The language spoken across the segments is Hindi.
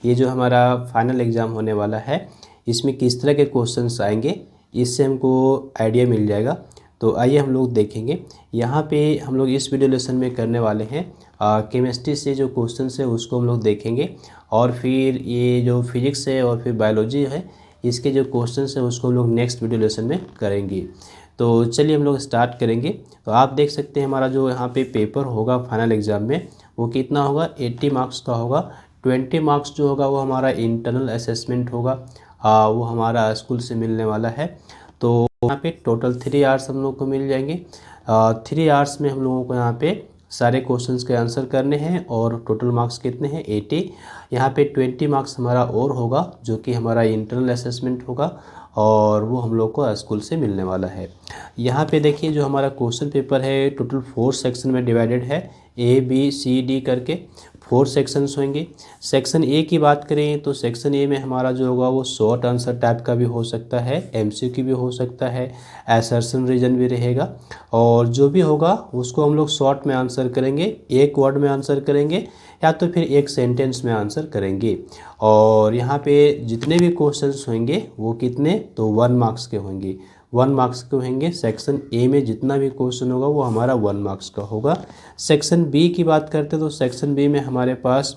ये जो हमारा फाइनल एग्ज़ाम होने वाला है इसमें किस तरह के क्वेश्चंस आएंगे, इससे हमको आइडिया मिल जाएगा। तो आइए हम लोग देखेंगे। यहाँ पे हम लोग इस वीडियो लेसन में करने वाले हैं केमिस्ट्री से जो क्वेश्चंस है उसको हम लोग देखेंगे, और फिर ये जो फिजिक्स है और फिर बायोलॉजी है इसके जो क्वेश्चंस है उसको हम लोग नेक्स्ट वीडियो लेसन में करेंगे। तो चलिए हम लोग स्टार्ट करेंगे। तो आप देख सकते हैं हमारा जो यहाँ पे पेपर होगा फाइनल एग्ज़ाम में वो कितना होगा, 80 मार्क्स का होगा। 20 मार्क्स जो होगा वो हमारा इंटरनल असेसमेंट होगा, वो हमारा स्कूल से मिलने वाला है। तो यहाँ पे टोटल 3 आवर्स हम लोग को मिल जाएंगे। 3 आवर्स में हम लोगों को यहाँ पे सारे क्वेश्चंस के आंसर करने हैं, और टोटल मार्क्स कितने हैं 80। यहाँ पे 20 मार्क्स हमारा और होगा जो कि हमारा इंटरनल असेसमेंट होगा, और वो हम लोग को स्कूल से मिलने वाला है। यहाँ पे देखिए जो हमारा क्वेश्चन पेपर है टोटल 4 सेक्शन में डिवाइडेड है, A B C D करके 4 सेक्शंस होंगे। सेक्शन ए की बात करें तो सेक्शन ए में हमारा जो होगा वो शॉर्ट आंसर टाइप का भी हो सकता है, MCQ भी हो सकता है, असर्शन रीजन भी रहेगा, और जो भी होगा उसको हम लोग शॉर्ट में आंसर करेंगे, एक वर्ड में आंसर करेंगे या तो फिर एक सेंटेंस में आंसर करेंगे। और यहाँ पे जितने भी क्वेश्चंस होंगे वो कितने, तो 1 मार्क्स के होंगे, 1 मार्क्स के होंगे। सेक्शन ए में जितना भी क्वेश्चन होगा वो हमारा 1 मार्क्स का होगा। सेक्शन बी की बात करते हैं तो सेक्शन बी में हमारे पास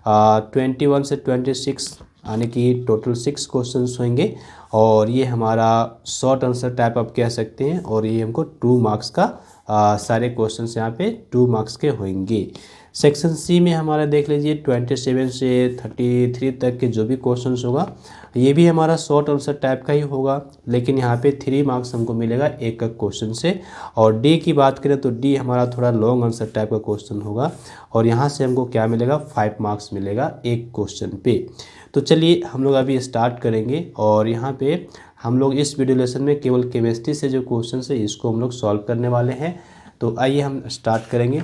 21 से 26 यानी कि टोटल 6 क्वेश्चंस होंगे, और ये हमारा शॉर्ट आंसर टाइप आप कह सकते हैं, और ये हमको 2 मार्क्स का सारे क्वेश्चंस यहाँ पे 2 मार्क्स के होंगे। सेक्शन सी में हमारा देख लीजिए 27 से 33 तक के जो भी क्वेश्चंस होगा ये भी हमारा शॉर्ट आंसर टाइप का ही होगा, लेकिन यहाँ पे 3 मार्क्स हमको मिलेगा एक एक क्वेश्चन से। और डी की बात करें तो डी हमारा थोड़ा लॉन्ग आंसर टाइप का क्वेश्चन होगा, और यहाँ से हमको क्या मिलेगा, 5 मार्क्स मिलेगा एक क्वेश्चन पे। तो चलिए हम लोग अभी स्टार्ट करेंगे, और यहाँ पे हम लोग इस वीडियो लेसन में केवल केमिस्ट्री से जो क्वेश्चन है इसको हम लोग सॉल्व करने वाले हैं। तो आइए हम स्टार्ट करेंगे।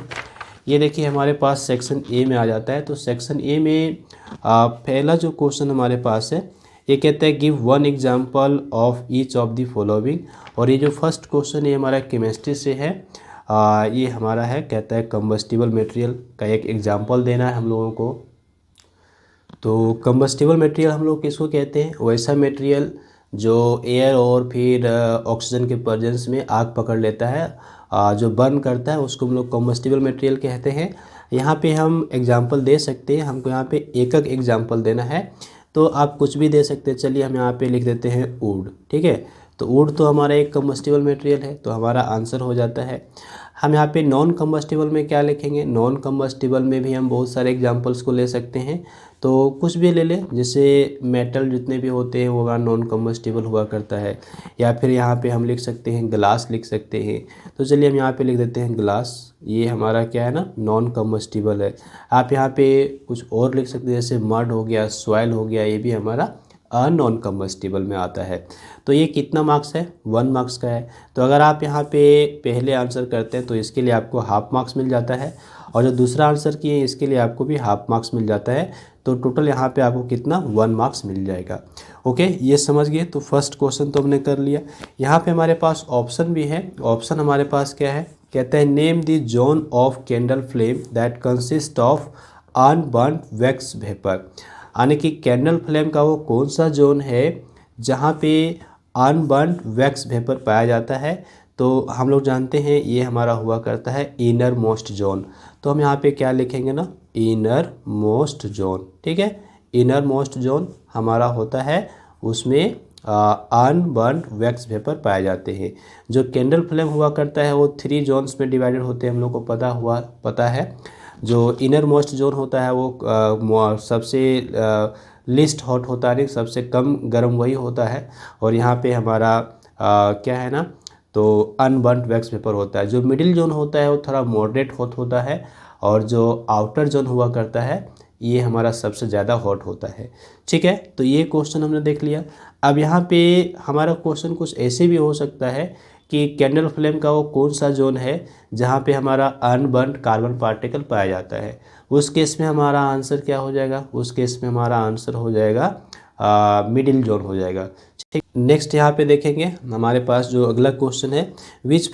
ये देखिए हमारे पास सेक्शन ए में आ जाता है। तो सेक्शन ए में पहला जो क्वेश्चन हमारे पास है ये कहता है give 1 example of each of the following, और ये जो फर्स्ट क्वेश्चन है हमारा केमिस्ट्री से है। ये हमारा है, कहता है कंबस्टिबल मटेरियल का एक एग्जाम्पल देना है हम लोगों को। तो कंबस्टिबल मटेरियल हम लोग किसको कहते हैं, वैसा मटेरियल जो एयर और फिर ऑक्सीजन के प्रेजेंस में आग पकड़ लेता है, जो बर्न करता है उसको हम लोग कंबस्टिबल मटेरियल कहते हैं। यहाँ पे हम एग्जांपल दे सकते हैं, हमको यहाँ पे एक एक एग्जांपल देना है, तो आप कुछ भी दे सकते हैं। चलिए हम यहाँ पे लिख देते हैं वुड, ठीक है। तो वुड तो हमारा एक कंबस्टिबल मटेरियल है, तो हमारा आंसर हो जाता है। हम यहाँ पे नॉन कंबस्टिबल में क्या लिखेंगे, नॉन कंबस्टिबल में भी हम बहुत सारे एग्जांपल्स को ले सकते हैं, तो कुछ भी ले लें। जैसे मेटल जितने भी होते हैं वो हमारा नॉन कंबस्टिबल हुआ करता है, या फिर यहाँ पे हम लिख सकते हैं ग्लास लिख सकते हैं। तो चलिए हम यहाँ पे लिख देते हैं ग्लास, ये हमारा क्या है ना, नॉन कंबस्टिबल है। आप यहाँ पे कुछ और लिख सकते हैं, जैसे मड हो गया, सॉइल हो गया, ये भी हमारा नॉन कंबस्टिबल में आता है। तो ये कितना मार्क्स है, 1 मार्क्स का है। तो अगर आप यहाँ पे पहले आंसर करते हैं तो इसके लिए आपको हाफ मार्क्स मिल जाता है, और जो दूसरा आंसर किए इसके लिए आपको भी हाफ मार्क्स मिल जाता है। तो टोटल यहाँ पे आपको कितना, 1 मार्क्स मिल जाएगा। ओके, ये समझ गए। तो फर्स्ट क्वेश्चन तो हमने कर लिया। यहाँ पे हमारे पास ऑप्शन भी है। ऑप्शन हमारे पास क्या है, कहता है name the zone of candle flame that consist of unburned wax vapour, यानी कि कैंडल फ्लेम का वो कौन सा जोन है जहाँ पे अनबर्न्ड वैक्स वेपर पाया जाता है। तो हम लोग जानते हैं ये हमारा हुआ करता है इनर मोस्ट जोन। तो हम यहाँ पे क्या लिखेंगे ना, इनर मोस्ट जोन, ठीक है। इनर मोस्ट जोन हमारा होता है, उसमें अनबर्न्ड वैक्स वेपर पाए जाते हैं। जो कैंडल फ्लेम हुआ करता है वो 3 जोन्स में डिवाइडेड होते हैं, हम लोग को पता है। जो इनर मोस्ट जोन होता है वो सबसे लिस्ट हॉट होता है, सबसे कम गर्म वही होता है। और यहाँ पे हमारा क्या है ना, तो अनबर्न्ड वैक्स वेपर होता है। जो मिडिल जोन होता है वो थोड़ा मॉडरेट हॉट होता है, और जो आउटर जोन हुआ करता है ये हमारा सबसे ज़्यादा हॉट होता है, ठीक है। तो ये क्वेश्चन हमने देख लिया। अब यहाँ पे हमारा क्वेश्चन कुछ ऐसे भी हो सकता है कि कैंडल फ्लेम का वो कौन सा जोन है जहाँ पे हमारा अनबर्न्ड कार्बन पार्टिकल पाया जाता है। उस केस में हमारा आंसर क्या हो जाएगा, उस केस में हमारा आंसर हो जाएगा मिडिल जोन हो जाएगा, ठीक। नेक्स्ट यहाँ पे देखेंगे हमारे पास जो अगला क्वेश्चन है, which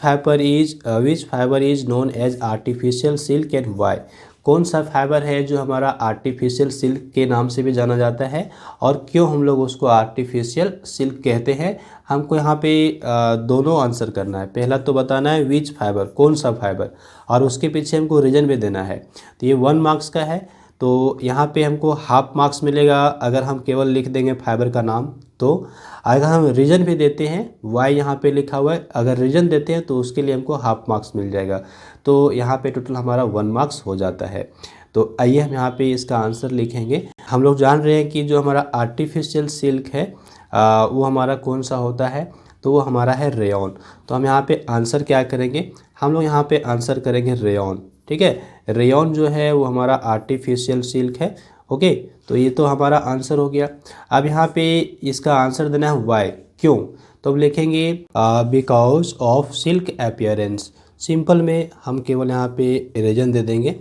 fibre is known as artificial silk and why. कौन सा फाइबर है जो हमारा आर्टिफिशियल सिल्क के नाम से भी जाना जाता है और क्यों हम लोग उसको आर्टिफिशियल सिल्क कहते हैं। हमको यहाँ पे दोनों आंसर करना है। पहला तो बताना है विच फाइबर, कौन सा फाइबर, और उसके पीछे हमको रीजन भी देना है। तो ये 1 मार्क्स का है। तो यहाँ पे हमको हाफ मार्क्स मिलेगा अगर हम केवल लिख देंगे फाइबर का नाम। तो अगर हम रीजन भी देते हैं, वाई यहाँ पे लिखा हुआ है, अगर रीजन देते हैं तो उसके लिए हमको हाफ मार्क्स मिल जाएगा। तो यहाँ पे टोटल हमारा 1 मार्क्स हो जाता है। तो आइए हम यहाँ पे इसका आंसर लिखेंगे। हम लोग जान रहे हैं कि जो हमारा आर्टिफिशियल सिल्क है वो हमारा कौन सा होता है, तो वो हमारा है रेयॉन। तो हम यहाँ पे आंसर क्या करेंगे, हम लोग यहाँ पे आंसर करेंगे रेयॉन। ठीक है, रेयॉन जो है वो हमारा आर्टिफिशियल सिल्क है। ओके, तो ये तो हमारा आंसर हो गया। अब यहाँ पे इसका आंसर देना है वाई, क्यों। तो अब लिखेंगे because of silk appearance. Simple में हम केवल यहाँ पे रीजन दे देंगे,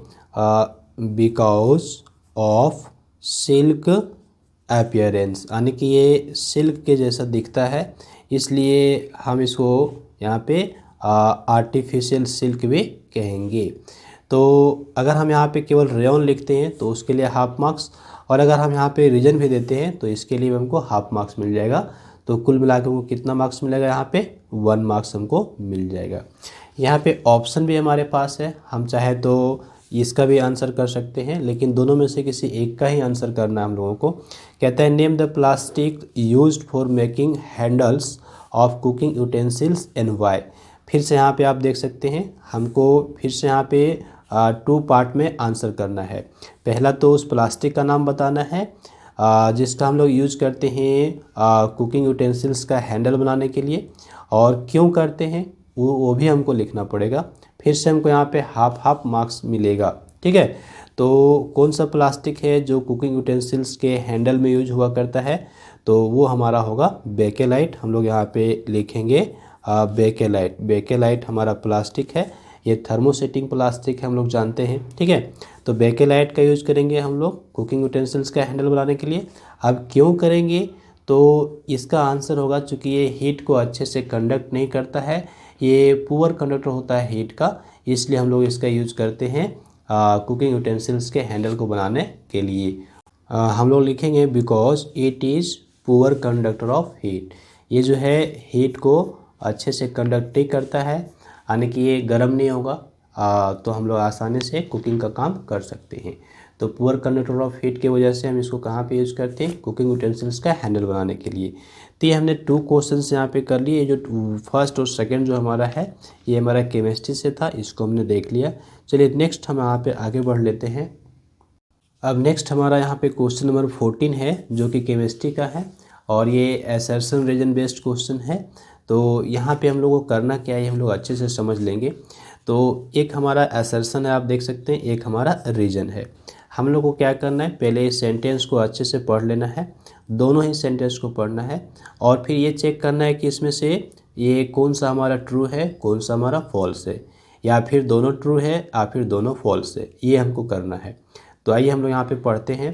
बिकॉज ऑफ सिल्क अपीयरेंस, यानी कि ये सिल्क के जैसा दिखता है, इसलिए हम इसको यहाँ पे आर्टिफिशियल सिल्क भी कहेंगे। तो अगर हम यहाँ पे केवल रेयॉन लिखते हैं तो उसके लिए हाफ मार्क्स, और अगर हम यहाँ पे रीजन भी देते हैं तो इसके लिए हमको हाफ मार्क्स मिल जाएगा। तो कुल मिला के हमको कितना मार्क्स मिलेगा, यहाँ पे 1 मार्क्स हमको मिल जाएगा। यहाँ पे ऑप्शन भी हमारे पास है, हम चाहे तो इसका भी आंसर कर सकते हैं, लेकिन दोनों में से किसी एक का ही आंसर करना है हम लोगों को। कहता है name the plastic used for making handles of cooking utensils and why. फिर से यहाँ पे आप देख सकते हैं, हमको फिर से यहाँ पे 2 पार्ट में आंसर करना है। पहला तो उस प्लास्टिक का नाम बताना है जिसका हम लोग यूज करते हैं कुकिंग यूटेंसिल्स का हैंडल बनाने के लिए, और क्यों करते हैं वो भी हमको लिखना पड़ेगा। फिर से हमको यहाँ पे हाफ मार्क्स मिलेगा। ठीक है, तो कौन सा प्लास्टिक है जो कुकिंग यूटेंसिल्स के हैंडल में यूज हुआ करता है, तो वो हमारा होगा बेकेलाइट। हम लोग यहाँ पे लिखेंगे बेकेलाइट। बेकेलाइट हमारा प्लास्टिक है, ये थर्मोसेटिंग प्लास्टिक है, हम लोग जानते हैं। ठीक है, तो बेकेलाइट का यूज़ करेंगे हम लोग कुकिंग यूटेंसिल्स का हैंडल बनाने के लिए। अब क्यों करेंगे, तो इसका आंसर होगा चूँकि ये हीट को अच्छे से कंडक्ट नहीं करता है, ये पुअर कंडक्टर होता है हीट का, इसलिए हम लोग इसका यूज करते हैं कुकिंग यूटेंसिल्स के हैंडल को बनाने के लिए। हम लोग लिखेंगे because it is poor conductor of heat. ये जो है हीट को अच्छे से कंडक्ट नहीं करता है, यानी कि ये गर्म नहीं होगा, तो हम लोग आसानी से कुकिंग का काम कर सकते हैं। तो पुअर कंडक्टर ऑफ हीट की वजह से हम इसको कहाँ पे यूज़ करते हैं, कुकिंग यूटेंसिल्स का हैंडल बनाने के लिए। तो ये हमने 2 क्वेश्चंस यहाँ पे कर लिए। जो फर्स्ट और सेकंड जो हमारा है ये हमारा केमिस्ट्री से था, इसको हमने देख लिया। चलिए नेक्स्ट हम यहाँ पे आगे बढ़ लेते हैं। अब नेक्स्ट हमारा यहाँ पे क्वेश्चन नंबर 14 है जो कि केमिस्ट्री का है, और ये असर्शन रीजन बेस्ड क्वेश्चन है। तो यहाँ पे हम लोगों को करना क्या है, हम लोग अच्छे से समझ लेंगे। तो एक हमारा असर्शन है, आप देख सकते हैं, एक हमारा रीजन है। हम लोग को क्या करना है, पहले इस सेंटेंस को अच्छे से पढ़ लेना है, दोनों ही सेंटेंस को पढ़ना है, और फिर ये चेक करना है कि इसमें से ये कौन सा हमारा ट्रू है, कौन सा हमारा फॉल्स है, या फिर दोनों ट्रू है या फिर दोनों फॉल्स है, ये हमको करना है। तो आइए हम लोग यहाँ पे पढ़ते हैं।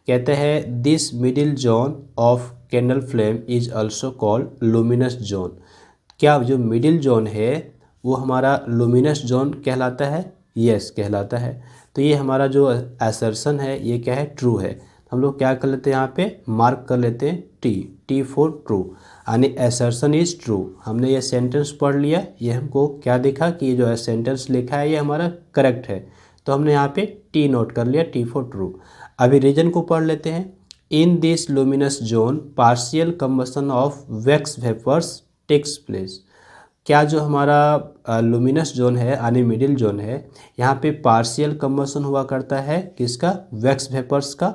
कहते हैं this middle zone of candle flame is also called luminous zone. क्या जो मिडिल जोन है वो हमारा लुमिनस जोन कहलाता है? यस, कहलाता है। तो ये हमारा जो असर्शन है ये क्या है, ट्रू है। हम लोग क्या कर लेते हैं, यहाँ पे मार्क कर लेते हैं टी फॉर ट्रू, यानी असर्शन इज ट्रू। हमने ये सेंटेंस पढ़ लिया, ये हमको क्या दिखा कि ये जो सेंटेंस लिखा है ये हमारा करेक्ट है, तो हमने यहाँ पे टी नोट कर लिया, टी फॉर ट्रू। अभी रीजन को पढ़ लेते हैं। In this luminous zone partial combustion of wax vapours takes place. क्या जो हमारा लुमिनस जोन है यानी मिडिल जोन है, यहाँ पे पार्शियल कंबशन हुआ करता है, किसका, वैक्स वेपर्स का।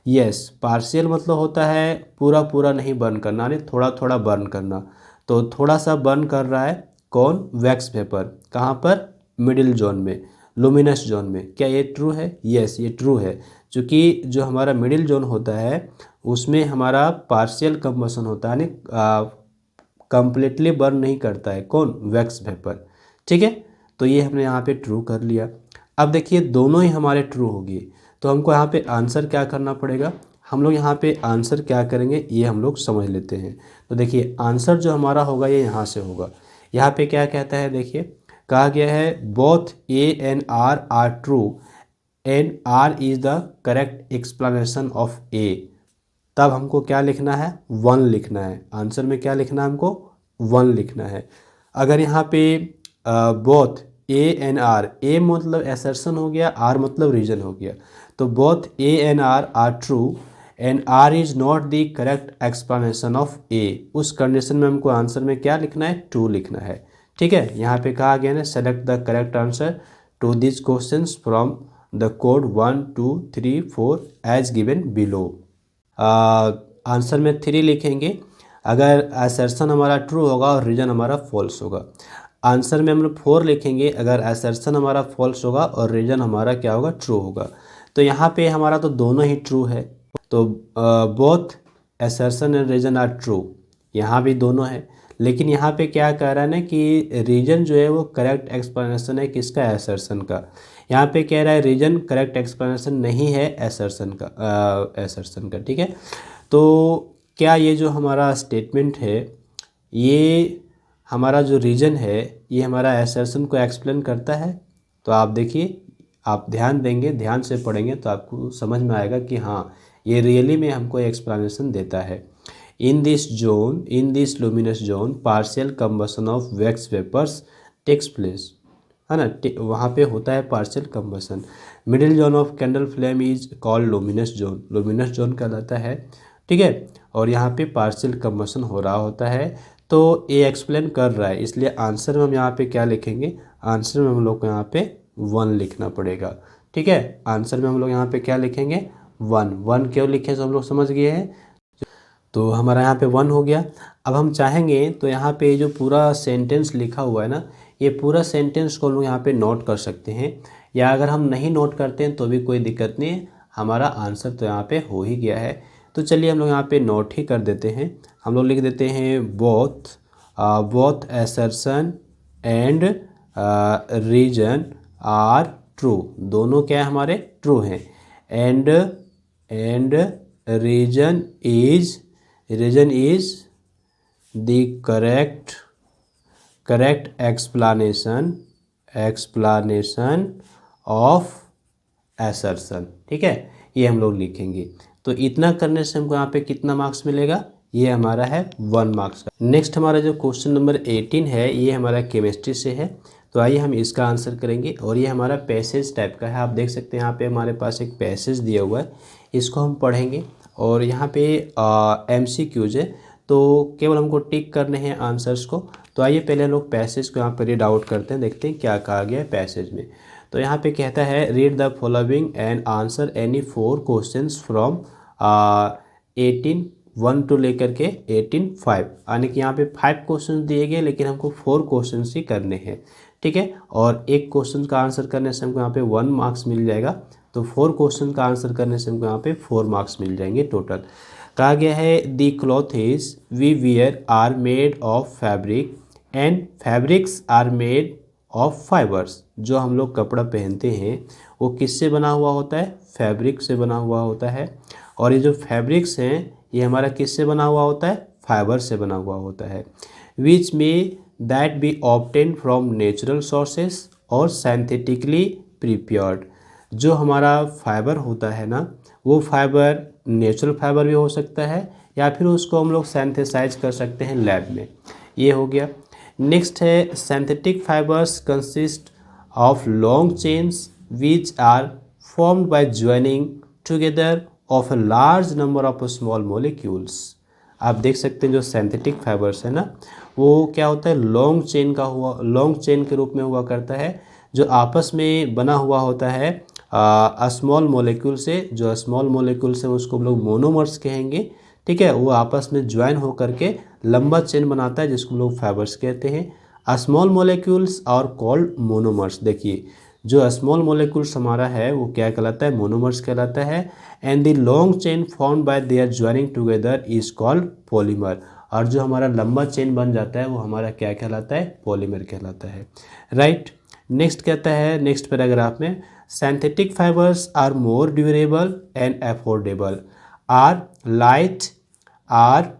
यस, पार्शियल मतलब होता है पूरा पूरा नहीं बर्न करना, यानी थोड़ा थोड़ा बर्न करना। तो थोड़ा सा बर्न कर रहा है कौन, वैक्स वेपर, कहाँ पर, मिडिल जोन में, लुमिनस जोन में। क्या ये ट्रू है? यस, ये ट्रू है, क्योंकि जो हमारा मिडिल जोन होता है उसमें हमारा पार्शियल कंबशन होता है, यानी कंप्लीटली बर्न नहीं करता है, कौन, वैक्स वेपर। ठीक है, तो ये हमने यहाँ पे ट्रू कर लिया। अब देखिए दोनों ही हमारे ट्रू होगी, तो हमको यहाँ पे आंसर क्या करना पड़ेगा, हम लोग यहाँ पे आंसर क्या करेंगे ये हम लोग समझ लेते हैं। तो देखिए आंसर जो हमारा होगा ये यहाँ से होगा। यहाँ पे क्या कहता है, देखिए कहा गया है both A and R true and R is the correct explanation of A, तब हमको क्या लिखना है, 1 लिखना है। आंसर में क्या लिखना है हमको, 1 लिखना है। अगर यहाँ पे बोथ ए एंड आर, ए मतलब एसर्शन हो गया, आर मतलब रीजन हो गया, तो both A and R true and R is not the correct explanation of A, उस कंडीशन में हमको आंसर में क्या लिखना है, 2 लिखना है। ठीक है, यहाँ पे कहा गया ना, select the correct answer to this questions from the code 1 2 3 4 as given below. Answer में 3 लिखेंगे अगर असर्शन हमारा ट्रू होगा और रीजन हमारा फॉल्स होगा। आंसर में हम लोग 4 लिखेंगे अगर असर्शन हमारा फॉल्स होगा और रीजन हमारा क्या होगा, ट्रू होगा। तो यहाँ पे हमारा तो दोनों ही ट्रू है, तो both assertion and reason are true, यहाँ भी दोनों है। लेकिन यहाँ पे क्या कह रहा है ना कि रीजन जो है वो करेक्ट एक्सप्लेनेशन है किसका, असर्शन का। यहाँ पे कह रहा है रीजन करेक्ट एक्सप्लेनेशन नहीं है असर्शन का, असर्शन का। ठीक है, तो क्या ये जो हमारा स्टेटमेंट है, ये हमारा जो रीजन है ये हमारा असर्शन को एक्सप्लेन करता है? तो आप देखिए, आप ध्यान देंगे, ध्यान से पढ़ेंगे तो आपको समझ में आएगा कि हाँ ये रियली में हमको एक्सप्लेनेशन देता है। In this zone, in this luminous zone partial combustion of wax vapours takes place, है ना, वहाँ पे होता है partial combustion. Middle zone of candle flame is called luminous zone, luminous zone कहलाता है। ठीक है, और यहाँ पे पार्शियल कंबशन हो रहा होता है, तो ये एक्सप्लेन कर रहा है, इसलिए आंसर में हम यहाँ पे क्या लिखेंगे, आंसर में हम लोग को यहाँ पे 1 लिखना पड़ेगा। ठीक है, आंसर में हम लोग यहाँ पे क्या लिखेंगे, 1 क्यों लिखे तो हम लोग समझ गए हैं। तो हमारा यहाँ पे 1 हो गया। अब हम चाहेंगे तो यहाँ पे जो पूरा सेंटेंस लिखा हुआ है ना, ये पूरा सेंटेंस को हम लोग यहाँ पे नोट कर सकते हैं, या अगर हम नहीं नोट करते हैं तो भी कोई दिक्कत नहीं है, हमारा आंसर तो यहाँ पे हो ही गया है। तो चलिए हम लोग यहाँ पे नोट ही कर देते हैं। हम लोग लिख देते हैं both assertion and reason are true, दोनों क्या है हमारे ट्रू हैं। And reason is the correct explanation of assertion. ठीक है, ये हम लोग लिखेंगे। तो इतना करने से हमको यहाँ पे कितना मार्क्स मिलेगा, ये हमारा है 1 मार्क्स का। नेक्स्ट हमारा जो क्वेश्चन नंबर 18 है, ये हमारा केमिस्ट्री से है। तो आइए हम इसका आंसर करेंगे, और ये हमारा पैसेज टाइप का है। आप देख सकते हैं यहाँ पे हमारे पास एक पैसेज दिया हुआ है, इसको हम पढ़ेंगे। और यहाँ पे MCQs है, तो केवल हमको टिक करने हैं आंसर्स को। तो आइए पहले लोग पैसेज को यहाँ पर रीड आउट करते हैं, देखते हैं क्या कहा गया है पैसेज में। तो यहाँ पे कहता है, read the following and answer any 4 questions from 18(1) to लेकर के 18(5), यानी कि यहाँ पे 5 क्वेश्चन दिए गए, लेकिन हमको 4 क्वेश्चन ही करने हैं। ठीक है, और एक क्वेश्चन का आंसर करने से हमको यहाँ पे 1 मार्क्स मिल जाएगा, तो 4 क्वेश्चन का आंसर करने से हमको यहाँ पे 4 मार्क्स मिल जाएंगे टोटल। कहा गया है, the clothes we wear are made of fabric and fabrics are made of fibres, जो हम लोग कपड़ा पहनते हैं वो किससे बना हुआ होता है, फैब्रिक से बना हुआ होता है। और ये जो फैब्रिक्स हैं ये हमारा किससे बना हुआ होता है, फाइबर से बना हुआ होता है। विच में that B obtain from natural sources और साइंथेटिकली प्रिपेयर्ड, जो हमारा फाइबर होता है ना, वो फाइबर नेचुरल फाइबर भी हो सकता है, या फिर उसको हम लोग सिंथेसाइज कर सकते हैं लैब में। ये हो गया। नेक्स्ट है, synthetic fibres consist of long chains which are formed by joining together of a large number of small molecules. आप देख सकते हैं जो सिंथेटिक फाइबर्स है ना, वो क्या होता है, लॉन्ग चेन के रूप में हुआ करता है, जो आपस में बना हुआ होता है स्मॉल मॉलिक्यूल से। जो स्मॉल मॉलिक्यूल से उसको हम लोग मोनोमर्स कहेंगे। ठीक है, वो आपस में ज्वाइन होकर के लंबा चेन बनाता है, जिसको लोग फाइबर्स कहते हैं। स्मॉल मॉलिक्यूल्स और कॉल्ड मोनोमर्स। देखिए, जो स्मॉल मॉलिक्यूल्स हमारा है वो क्या कहलाता है, मोनोमर्स कहलाता है। And the long chain formed by there joining together is called polymer, और जो हमारा लंबा चेन बन जाता है वो हमारा क्या कहलाता है, पॉलीमर कहलाता है। राइट। नेक्स्ट कहता है, नेक्स्ट पैराग्राफ में, synthetic fibres are more durable and affordable, are light, are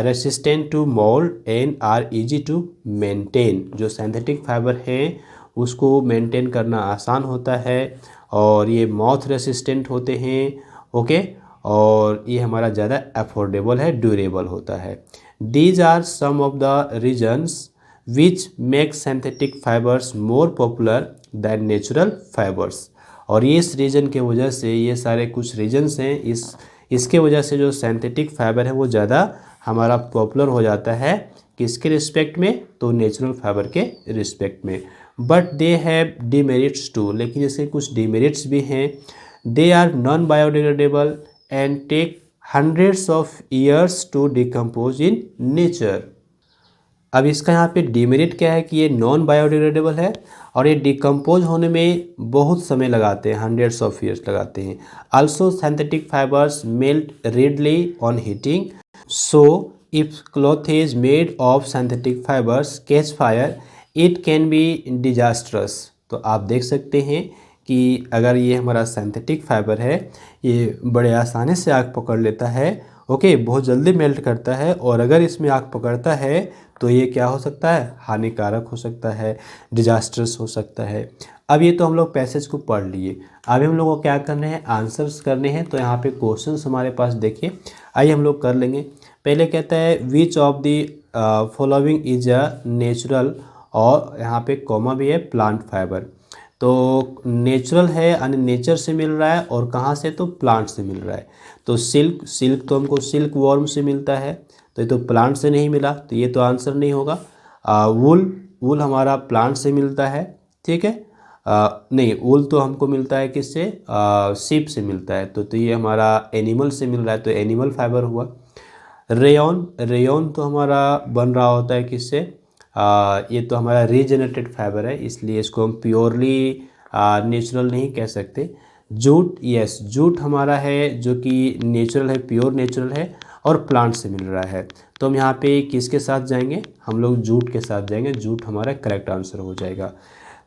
resistant to mould and are easy to maintain. जो सिंथेटिक फाइबर है उसको मेंटेन करना आसान होता है, और ये मॉथ रेसिस्टेंट होते हैं। ओके, और ये हमारा ज़्यादा अफोर्डेबल है, ड्यूरेबल होता है। These are some of the reasons which make synthetic fibres more popular than natural fibres. और ये इस रीजन के वजह से, ये सारे कुछ रीजन्स हैं, इसके वजह से जो सिंथेटिक फाइबर है वो ज़्यादा हमारा पॉपुलर हो जाता है। किसके रिस्पेक्ट में? तो नेचुरल फाइबर के रिस्पेक्ट में। But they have demerits too, लेकिन इसके कुछ डीमेरिट्स भी हैं। They are non biodegradable and take hundreds of years to decompose in nature. अब इसका यहाँ पे डीमेरिट क्या है कि ये नॉन बायोडिग्रेडेबल है और ये डिकम्पोज होने में बहुत समय लगाते हैं, हंड्रेड्स ऑफ ईयर्स लगाते हैं। Also synthetic fibres melt readily on heating, so if cloth is made of synthetic fibres catch fire it can be disastrous. तो आप देख सकते हैं कि अगर ये हमारा सिंथेटिक फाइबर है, ये बड़े आसानी से आग पकड़ लेता है। ओके, बहुत जल्दी मेल्ट करता है, और अगर इसमें आग पकड़ता है तो ये क्या हो सकता है? हानिकारक हो सकता है, डिजास्टर्स हो सकता है। अब ये तो हम लोग पैसेज को पढ़ लिए, अभी हम लोग को क्या करने हैं? आंसर्स करने हैं। तो यहाँ पे क्वेश्चंस हमारे पास देखिए, आइए हम लोग कर लेंगे। पहले कहता है which of the following is a natural, और यहाँ पे कॉमा भी है, प्लांट फाइबर। तो नेचुरल है यानी नेचर से मिल रहा है, और कहाँ से? तो प्लांट से मिल रहा है। तो सिल्क तो हमको सिल्क वॉर्म से मिलता है, तो ये तो प्लांट से नहीं मिला, तो ये तो आंसर नहीं होगा। वूल हमारा प्लांट से मिलता है, ठीक है। नहीं, वूल तो हमको मिलता है किससे? सीप से मिलता है, तो ये हमारा एनिमल से मिल रहा है, तो एनिमल फाइबर हुआ। रेयॉन तो हमारा बन रहा होता है किससे? ये तो हमारा रीजेनरेटेड फाइबर है, इसलिए इसको हम प्योरली नेचुरल नहीं कह सकते। जूट, यस, जूट हमारा है जो कि नेचुरल है, प्योर नेचुरल है, और प्लांट से मिल रहा है। तो हम यहाँ पे किसके साथ जाएंगे? हम लोग जूट के साथ जाएंगे, जूट हमारा करेक्ट आंसर हो जाएगा।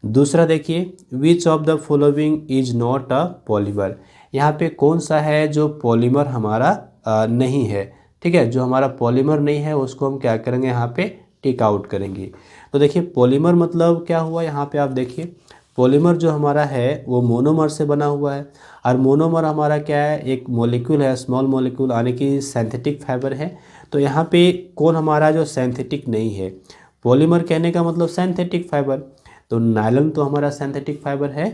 दूसरा देखिए, विच of the following is not a polymer. यहाँ पे कौन सा है जो पॉलीमर हमारा नहीं है? ठीक है, जो हमारा पॉलीमर नहीं है उसको हम क्या करेंगे? यहाँ पे टिक आउट करेंगे। तो देखिए पॉलीमर मतलब क्या हुआ, यहाँ पे आप देखिए पॉलीमर जो हमारा है वो मोनोमर से बना हुआ है, और मोनोमर हमारा क्या है? एक मॉलिक्यूल है, स्मॉल मॉलिक्यूल, यानी कि सिंथेटिक फाइबर है। तो यहाँ पे कौन हमारा जो सिंथेटिक नहीं है? पॉलीमर कहने का मतलब सिंथेटिक फाइबर। तो नायलॉन तो हमारा सिंथेटिक फाइबर है,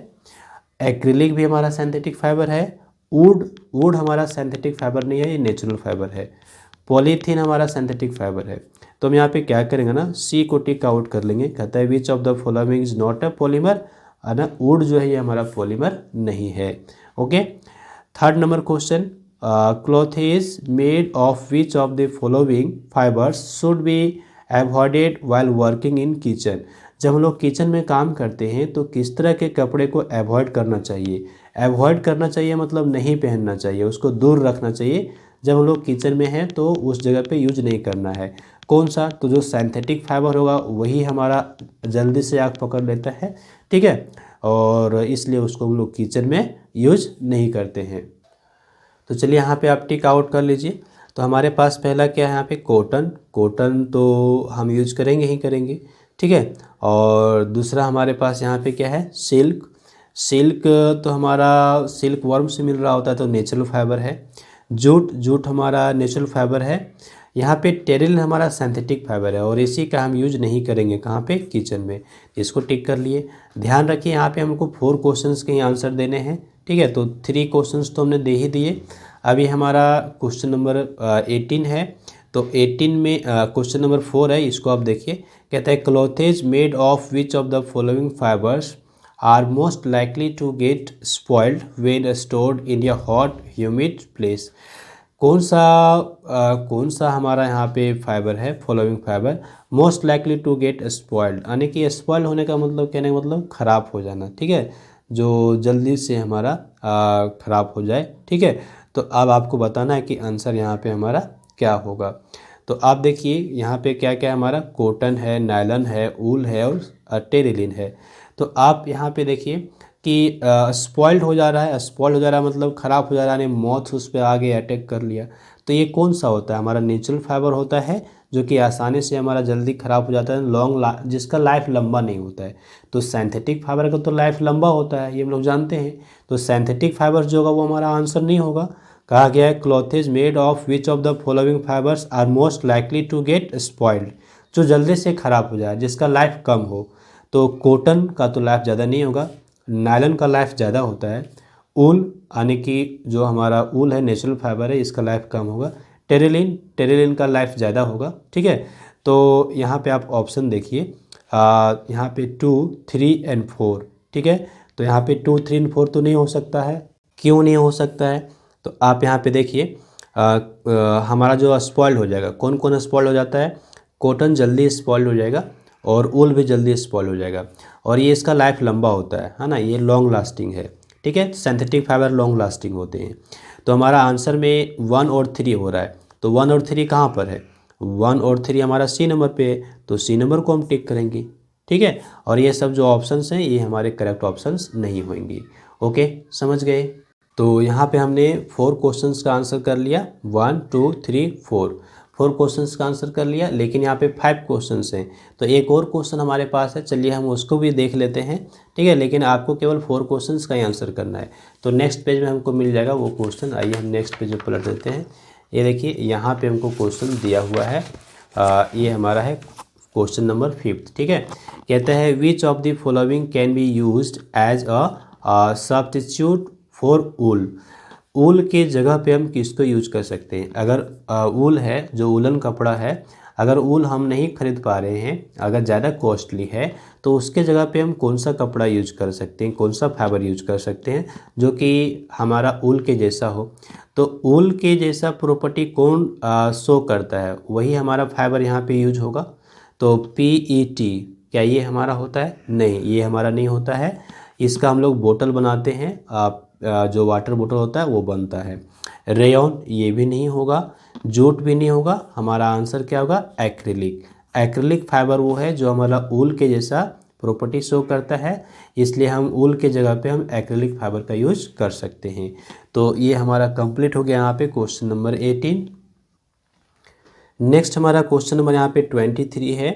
एक्रिलिक भी हमारा सिंथेटिक फाइबर है, वुड हमारा सिंथेटिक फाइबर नहीं है, ये नेचुरल फाइबर है। पॉलीथीन हमारा सिंथेटिक फाइबर है। तो हम यहाँ पे क्या करेंगे ना, सी को टिक आउट कर लेंगे। कहता है which of the following is not a polymer, है ना, वुड जो है ये हमारा पॉलीमर नहीं है। Okay, third number question, cloth is made of which of the following fibres should be avoided while working in kitchen. जब हम लोग किचन में काम करते हैं तो किस तरह के कपड़े को अवॉइड करना चाहिए? अवॉइड करना चाहिए मतलब नहीं पहनना चाहिए, उसको दूर रखना चाहिए। जब हम लोग किचन में हैं तो उस जगह पे यूज नहीं करना है। कौन सा? तो जो सिंथेटिक फाइबर होगा वही हमारा जल्दी से आग पकड़ लेता है, ठीक है, और इसलिए उसको हम लोग किचन में यूज नहीं करते हैं। तो चलिए यहाँ पे आप टिक आउट कर लीजिए। तो हमारे पास पहला क्या है यहाँ पे? कॉटन तो हम यूज करेंगे ही करेंगे, ठीक है। और दूसरा हमारे पास यहाँ पे क्या है? सिल्क तो हमारा सिल्क वर्म से मिल रहा होता है, तो नेचुरल फाइबर है। जूट हमारा नेचुरल फाइबर है। यहाँ पे टेरिल हमारा सिंथेटिक फाइबर है, और इसी का हम यूज नहीं करेंगे कहाँ पे? किचन में। इसको टिक कर लिए। ध्यान रखिए यहाँ पे हमको 4 क्वेश्चंस के ही आंसर देने हैं, ठीक है। तो 3 क्वेश्चंस तो हमने दे ही दिए। अभी हमारा क्वेश्चन नंबर 18 है। तो 18 में क्वेश्चन नंबर 4 है, इसको आप देखिए। कहता है clothes made of which of the following fibres are most likely to get spoiled when stored in a hot humid place. कौन सा हमारा यहाँ पे फाइबर है? Following fibre most likely to get spoiled, यानी कि स्पॉइल्ड होने का मतलब, कहने का मतलब ख़राब हो जाना, ठीक है, जो जल्दी से हमारा ख़राब हो जाए, ठीक है। तो अब आपको बताना है कि आंसर यहाँ पे हमारा क्या होगा। तो आप देखिए यहाँ पे क्या क्या हमारा कॉटन है, नायलॉन है, वूल है, और टेरिलिन है। तो आप यहाँ पे देखिए कि स्पॉइल्ड हो जा रहा है। स्पॉइल्ड हो जा रहा है मतलब ख़राब हो जा रहा है, यानी मौत उस पे आगे अटैक कर लिया। तो ये कौन सा होता है? हमारा नेचुरल फाइबर होता है, जो कि आसानी से हमारा जल्दी ख़राब हो जाता है, जिसका लाइफ लंबा नहीं होता है। तो सिंथेटिक फाइबर का तो लाइफ लंबा होता है, ये हम लोग जानते हैं। तो सिंथेटिक फाइबर जो होगा वो हमारा आंसर नहीं होगा। कहा गया है clothes made of which of the following fibres are most likely to get spoiled, जो जल्दी से ख़राब हो जाए, जिसका लाइफ कम हो। तो कॉटन का तो लाइफ ज़्यादा नहीं होगा, नायलॉन का लाइफ ज़्यादा होता है। ऊल, यानी कि जो हमारा ऊल है नेचुरल फाइबर है, इसका लाइफ कम होगा। टेरिलिन का लाइफ ज़्यादा होगा। ठीक है, तो यहाँ पे आप ऑप्शन देखिए, यहाँ पे 2, 3 एंड 4। ठीक है, तो यहाँ पे 2, 3 एंड 4 तो नहीं हो सकता है। क्यों नहीं हो सकता है? तो आप यहाँ पे देखिए, हमारा जो स्पॉइल्ड हो जाएगा, कौन कौन स्पॉइल्ड हो जाता है? कॉटन जल्दी स्पॉइल्ड हो जाएगा और ऊल भी जल्दी स्पॉइल हो जाएगा, और ये इसका लाइफ लंबा होता है ना, ये लॉन्ग लास्टिंग है। ठीक है, सिंथेटिक फाइबर लॉन्ग लास्टिंग होते हैं। तो हमारा आंसर में 1 और 3 हो रहा है। तो 1 और 3 कहाँ पर है? 1 और 3 हमारा सी नंबर पे है, तो सी नंबर को हम टिक करेंगे। ठीक है, और ये सब जो ऑप्शंस हैं ये हमारे करेक्ट ऑप्शंस नहीं होंगे। ओके, समझ गए? तो यहाँ पे हमने 4 क्वेश्चंस का आंसर कर लिया, 1 2 3 4 क्वेश्चंस का आंसर कर लिया। लेकिन यहाँ पे 5 क्वेश्चंस हैं, तो एक और क्वेश्चन हमारे पास है, चलिए हम उसको भी देख लेते हैं। ठीक है, लेकिन आपको केवल 4 क्वेश्चंस का ही आंसर करना है। तो नेक्स्ट पेज में हमको मिल जाएगा वो क्वेश्चन। आइए हम नेक्स्ट पेज में पलट देते हैं। ये देखिए, यहाँ पे हमको क्वेश्चन दिया हुआ है, ये हमारा है क्वेश्चन नंबर 5। ठीक है, कहता है which of the following can be used as a substitute for wool. Wool के जगह पे हम किसको यूज कर सकते हैं? अगर ऊल है, जो वूलन कपड़ा है, अगर ऊल हम नहीं खरीद पा रहे हैं, अगर ज़्यादा कॉस्टली है, तो उसके जगह पे हम कौन सा कपड़ा यूज कर सकते हैं, कौन सा फाइबर यूज कर सकते हैं जो कि हमारा ऊल के जैसा हो। तो ऊल के जैसा प्रॉपर्टी कौन शो करता है, वही हमारा फाइबर यहाँ पे यूज होगा। तो PET, क्या ये हमारा होता है? नहीं, ये हमारा नहीं होता है। इसका हम लोग बोतल बनाते हैं, जो वाटर बोतल होता है वो बनता है। रेयॉन, ये भी नहीं होगा। जूट भी नहीं होगा। हमारा आंसर क्या होगा? एक्रिलिक। एक्रिलिक फाइबर वो है जो हमारा ऊल के जैसा प्रॉपर्टी शो करता है, इसलिए हम ऊल के जगह पे हम एक्रिलिक फाइबर का यूज कर सकते हैं। तो ये हमारा कंप्लीट हो गया यहाँ पे क्वेश्चन नंबर 18। नेक्स्ट हमारा क्वेश्चन नंबर यहाँ पे 23 है,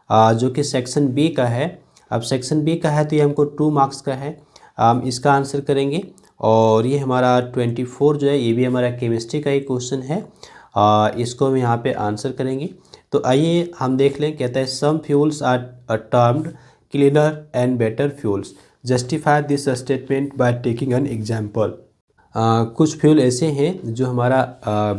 जो कि सेक्शन बी का है। अब सेक्शन बी का है तो ये हमको 2 मार्क्स का है, हम इसका आंसर करेंगे। और ये हमारा 24 जो है ये भी हमारा केमिस्ट्री का ही क्वेश्चन है, इसको हम यहाँ पे आंसर करेंगे। तो आइए हम देख लें, कहता है some fuels are termed cleaner and better fuels, justify this statement by taking an example. कुछ फ्यूल ऐसे हैं जो हमारा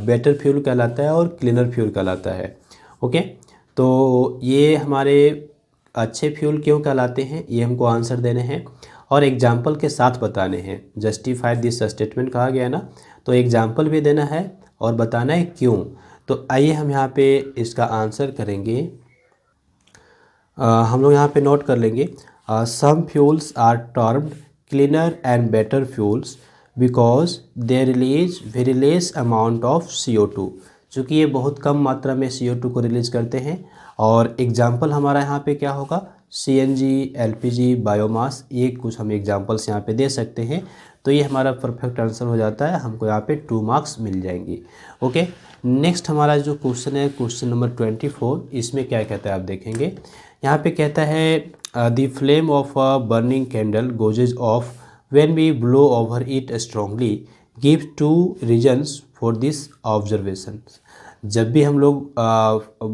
बेटर फ्यूल कहलाता है और क्लीनर फ्यूल कहलाता है। ओके, तो ये हमारे अच्छे फ्यूल क्यों कहलाते हैं, ये हमको आंसर देने हैं और एग्जाम्पल के साथ बताने हैं। जस्टिफाई दिस स्टेटमेंट कहा गया ना, तो एग्जाम्पल भी देना है और बताना है क्यों। तो आइए हम यहाँ पे इसका आंसर करेंगे। हम लोग यहाँ पे नोट कर लेंगे, some fuels are termed cleaner and better fuels because they release very less amount of CO2, चूँकि ये बहुत कम मात्रा में CO2 को रिलीज करते हैं। और एग्जाम्पल हमारा यहाँ पे क्या होगा? CNG, LPG, बायोमास, ये कुछ हम एग्जाम्पल्स यहाँ पे दे सकते हैं। तो ये हमारा परफेक्ट आंसर हो जाता है, हमको यहाँ पे 2 मार्क्स मिल जाएंगे। ओके, नेक्स्ट हमारा जो क्वेश्चन है क्वेश्चन नंबर 24, इसमें क्या कहता है आप देखेंगे। यहाँ पे कहता है the flame of a burning candle goes off when we blow over it strongly, give 2 reasons for this observation। जब भी हम लोग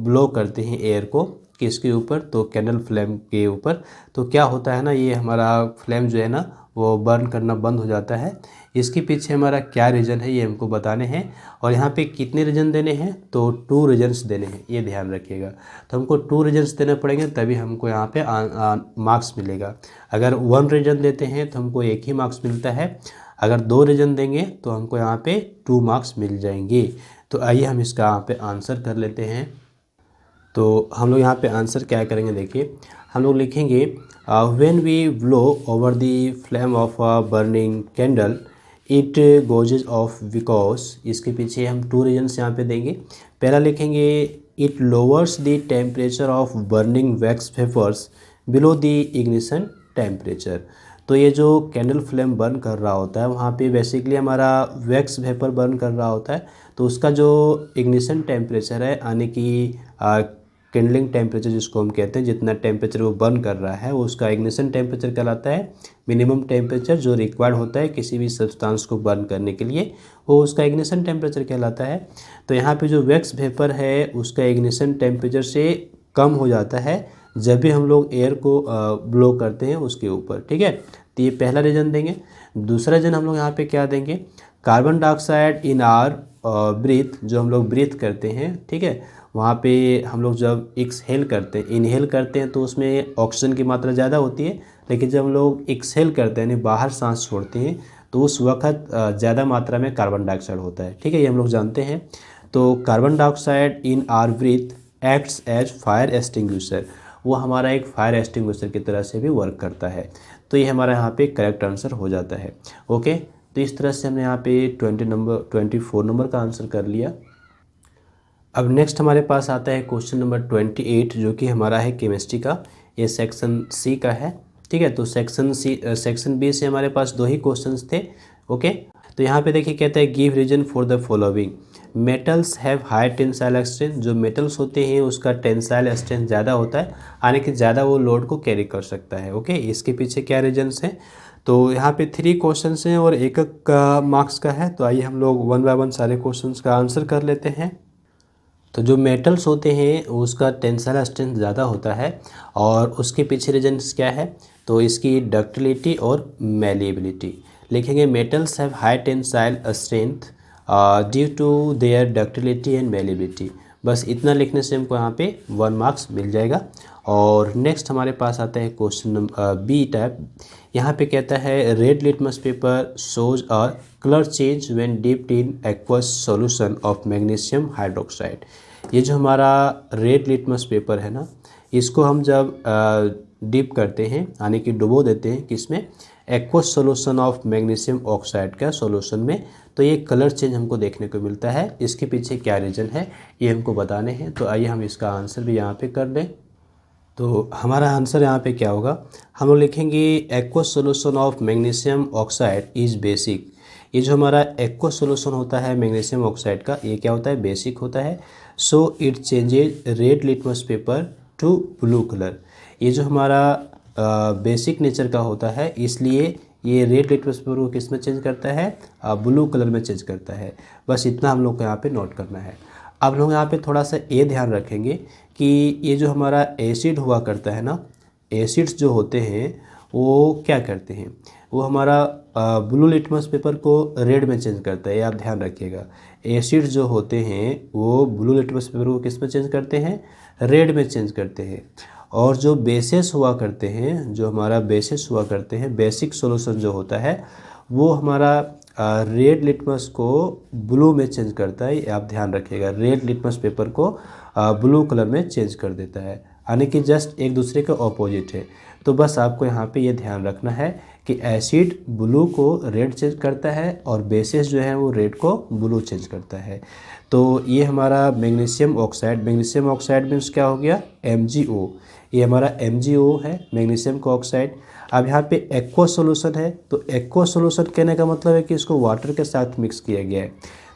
ब्लो करते हैं एयर को किसके ऊपर, तो कैंडल फ्लेम के ऊपर, तो क्या होता है ना, ये हमारा फ्लेम जो है ना वो बर्न करना बंद हो जाता है। इसके पीछे हमारा क्या रीज़न है ये हमको बताने हैं। और यहाँ पे कितने रीज़न देने हैं, तो 2 रीजन्स देने हैं, ये ध्यान रखिएगा। तो हमको 2 रीजन्स देने पड़ेंगे तभी हमको यहाँ पे मार्क्स मिलेगा। अगर 1 रीजन देते हैं तो हमको 1 ही मार्क्स मिलता है, अगर 2 रीजन देंगे तो हमको यहाँ पे 2 मार्क्स मिल जाएंगे। तो आइए हम इसका यहाँ पे आंसर कर लेते हैं। तो हम लोग यहाँ पे आंसर क्या करेंगे, देखिए हम लोग लिखेंगे when we blow over the flame of a burning candle it goes off because, इसके पीछे हम 2 रीजन्स यहाँ पे देंगे। पहला लिखेंगे it lowers the temperature of burning wax vapours below the ignition temperature. तो ये जो कैंडल फ्लेम बर्न कर रहा होता है वहाँ पे बेसिकली हमारा वैक्स वेपर बर्न कर रहा होता है। तो उसका जो इग्निशन टेम्परेचर है यानी कि किंडलिंग टेम्परेचर जिसको हम कहते हैं, जितना टेम्परेचर वो बर्न कर रहा है वो उसका इग्निशन टेम्परेचर कहलाता है। मिनिमम टेम्परेचर जो रिक्वायर्ड होता है किसी भी सब्सटेंस को बर्न करने के लिए, वो उसका इग्निशन टेम्परेचर कहलाता है। तो यहाँ पे जो वैक्स वेपर है उसका इग्निशन टेम्परेचर से कम हो जाता है जब भी हम लोग एयर को ब्लो करते हैं उसके ऊपर, ठीक है। तो ये पहला रीज़न देंगे। दूसरा रीज़न हम लोग यहाँ पे क्या देंगे, carbon dioxide in our breath, जो हम लोग ब्रीथ करते हैं, ठीक है, वहाँ पे हम लोग जब एक्सहेल करते हैं, इनहेल करते हैं तो उसमें ऑक्सीजन की मात्रा ज़्यादा होती है, लेकिन जब हम लोग एक्सहेल करते हैं यानी बाहर सांस छोड़ते हैं तो उस वक्त ज़्यादा मात्रा में कार्बन डाइऑक्साइड होता है, ठीक है, ये हम लोग जानते हैं। तो carbon dioxide in our breath acts as fire extinguisher, वो हमारा एक फायर एक्सटिंग्विशर की तरह से भी वर्क करता है। तो ये हमारा यहाँ पे करेक्ट आंसर हो जाता है। ओके, तो इस तरह से हमने यहाँ पे 24 नंबर का आंसर कर लिया। अब नेक्स्ट हमारे पास आता है क्वेश्चन नंबर 28 जो कि हमारा है केमिस्ट्री का, ये सेक्शन सी का है, ठीक है। तो सेक्शन बी से हमारे पास 2 ही क्वेश्चंस थे। ओके, तो यहाँ पे देखिए कहता है give reason for the following, metals have high tensile strength, जो मेटल्स होते हैं उसका टेंसाइल स्ट्रेंथ ज़्यादा होता है, यानी कि ज़्यादा वो लोड को कैरी कर सकता है। ओके, इसके पीछे क्या रीजन्स हैं, तो यहाँ पे 3 क्वेश्चंस हैं और एक मार्क्स का है। तो आइए हम लोग 1 बाय 1 सारे क्वेश्चंस का आंसर कर लेते हैं। तो जो मेटल्स होते हैं उसका टेंसाइल स्ट्रेंथ ज़्यादा होता है और उसके पीछे रीजन्स क्या है, तो इसकी डक्टिलिटी और मैलिएबिलिटी। लिखेंगे metals have high tensile strength due to their ductility and malleability. बस इतना लिखने से हमको यहाँ पे 1 मार्क्स मिल जाएगा। और नेक्स्ट हमारे पास आता है क्वेश्चन नंबर बी टाइप। यहाँ पे कहता है red litmus paper shows a colour change when dipped in aqueous solution of magnesium hydroxide. ये जो हमारा रेड लिटमस पेपर है ना, इसको हम जब डिप करते हैं यानी कि डुबो देते हैं किसमें, aqueous solution of magnesium oxide का सॉल्यूशन में, तो ये कलर चेंज हमको देखने को मिलता है। इसके पीछे क्या रीज़न है ये हमको बताने हैं। तो आइए हम इसका आंसर भी यहाँ पे कर लें। तो हमारा आंसर यहाँ पे क्या होगा, हम लोग लिखेंगे aqueous solution of magnesium oxide is basic. ये जो हमारा एक्वस सॉल्यूशन होता है मैग्नीशियम ऑक्साइड का, ये क्या होता है, बेसिक होता है। So it changes red litmus paper two blue colour. ये जो हमारा बेसिक नेचर का होता है इसलिए ये रेड लिटमस पेपर को किस में चेंज करता है, ब्लू कलर में चेंज करता है। बस इतना हम लोग को यहाँ पे नोट करना है। अब लोग यहाँ पे थोड़ा सा ये ध्यान रखेंगे कि ये जो हमारा एसिड हुआ करता है ना, एसिड्स जो होते हैं वो क्या करते हैं, वो हमारा ब्लू लिटमस पेपर को रेड में चेंज करता है, ये आप ध्यान रखिएगा। एसिड्स जो होते हैं वो ब्लू लिटमस पेपर को किस में चेंज करते हैं, रेड में चेंज करते हैं। और जो बेसिस हुआ करते हैं, जो हमारा बेसिस हुआ करते हैं, बेसिक सॉल्यूशन जो होता है वो हमारा रेड लिटमस को ब्लू में चेंज करता है, आप ध्यान रखिएगा। रेड लिटमस पेपर को ब्लू कलर में चेंज कर देता है, यानी कि जस्ट एक दूसरे के ऑपोजिट है। तो बस आपको यहाँ पे ये ध्यान रखना है कि एसिड ब्लू को रेड चेंज करता है और बेसिस जो है वो रेड को ब्लू चेंज करता है। तो ये हमारा मैग्नीशियम ऑक्साइड मीन्स क्या हो गया, MgO। ये हमारा MgO है, मैग्नीशियम का ऑक्साइड। अब यहाँ पे एक्वस सॉल्यूशन है, तो एक्वस सॉल्यूशन कहने का मतलब है कि इसको वाटर के साथ मिक्स किया गया है।